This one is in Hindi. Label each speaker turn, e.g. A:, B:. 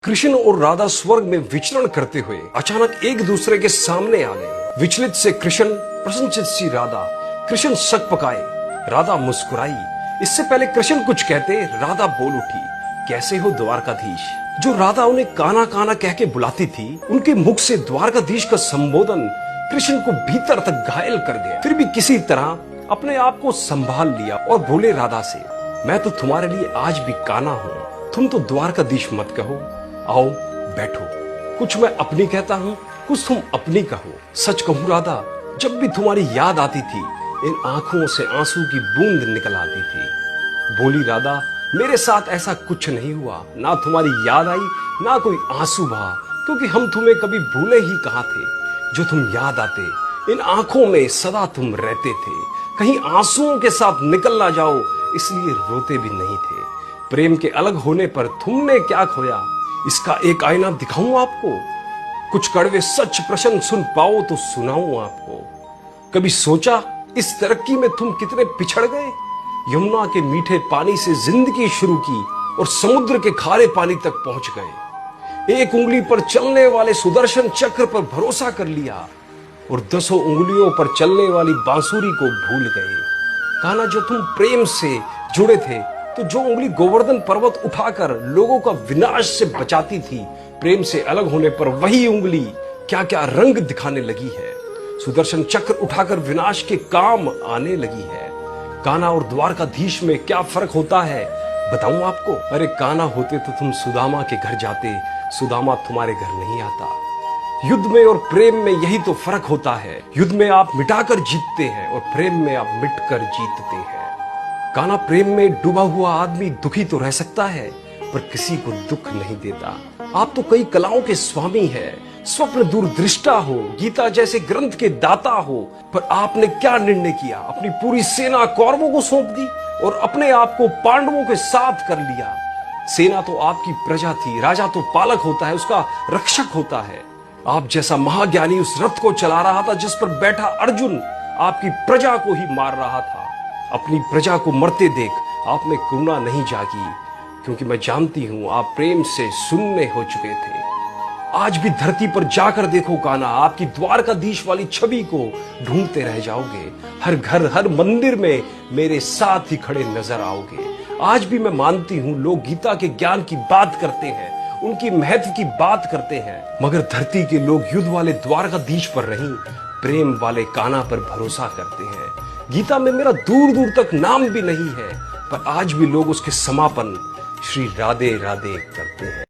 A: कृष्ण और राधा स्वर्ग में विचरण करते हुए अचानक एक दूसरे के सामने आ गए। विचलित से कृष्ण, प्रसन्नचित सी राधा। कृष्ण शक पकाए, राधा मुस्कुराई। इससे पहले कृष्ण कुछ कहते, राधा बोल उठी, कैसे हो द्वारकाधीश। जो राधा उन्हें काना काना कह के बुलाती थी, उनके मुख से द्वारकाधीश का संबोधन कृष्ण को भीतर तक घायल कर गया। फिर भी किसी तरह अपने आप को संभाल लिया और बोले राधा से, मैं तो तुम्हारे लिए आज भी काना हूँ, तुम तो द्वारकाधीश मत कहो। आओ बैठो, कुछ मैं अपनी कहता हूँ, कुछ तुम अपनी कहो। सच कहूँ राधा, जब भी तुम्हारी याद आती थी, इन आंखों से आंसू की बूंद निकल आती थी। बोली राधा, मेरे साथ ऐसा कुछ नहीं हुआ, ना तुम्हारी याद आई ना कोई आंसू बहा, क्योंकि हम तुम्हें कभी भूले ही कहाँ थे। जो तुम याद आते, इन आंखों में सदा तुम रहते थे, कहीं आंसुओं के साथ निकल ना जाओ, इसलिए रोते भी नहीं थे। प्रेम के अलग होने पर तुमने क्या खोया, इसका एक आईना दिखाऊं आपको। कुछ कड़वे सच प्रश्न सुन पाओ तो सुनाऊं आपको। कभी सोचा इस तरक्की में तुम कितने पिछड़ गए। यमुना के मीठे पानी से जिंदगी शुरू की और समुद्र के खारे पानी तक पहुंच गए। एक उंगली पर चलने वाले सुदर्शन चक्र पर भरोसा कर लिया और 10 उंगलियों पर चलने वाली बांसुरी को भूल गए। कान्हा, जो तुम प्रेम से जुड़े थे, तो जो उंगली गोवर्धन पर्वत उठाकर लोगों का विनाश से बचाती थी, प्रेम से अलग होने पर वही उंगली क्या क्या रंग दिखाने लगी है। सुदर्शन चक्र उठाकर विनाश के काम आने लगी है। कान्हा और द्वारकाधीश में क्या फर्क होता है बताऊं आपको। अरे कान्हा होते तो तुम सुदामा के घर जाते, सुदामा तुम्हारे घर नहीं आता। युद्ध में और प्रेम में यही तो फर्क होता है। युद्ध में आप मिटाकर जीतते हैं और प्रेम में आप मिटकर जीतते हैं। कान्हा, प्रेम में डूबा हुआ आदमी दुखी तो रह सकता है, पर किसी को दुख नहीं देता। आप तो कई कलाओं के स्वामी हैं, स्वप्न दूरदृष्टा हो, गीता जैसे ग्रंथ के दाता हो, पर आपने क्या निर्णय किया, अपनी पूरी सेना कौरवों को सौंप दी और अपने आप को पांडवों के साथ कर लिया। सेना तो आपकी प्रजा थी, राजा तो पालक होता है, उसका रक्षक होता है। आप जैसा महाज्ञानी उस रथ को चला रहा था जिस पर बैठा अर्जुन आपकी प्रजा को ही मार रहा था। अपनी प्रजा को मरते देख आप में करुणा नहीं जागी, क्योंकि मैं जानती हूं आप प्रेम से शून्य हो चुके थे। आज भी धरती पर जाकर देखो कान्हा, आपकी द्वारकाधीश वाली छवि को ढूंढते रह जाओगे। हर घर हर मंदिर में मेरे साथ ही खड़े नजर आओगे। आज भी मैं मानती हूं लोग गीता के ज्ञान की बात करते हैं, उनकी महत्व की बात करते हैं, मगर धरती के लोग युद्ध वाले द्वारकाधीश पर नहीं, प्रेम वाले कान्हा पर भरोसा करते हैं। गीता में मेरा दूर दूर तक नाम भी नहीं है, पर आज भी लोग उसके समापन श्री राधे राधे करते हैं।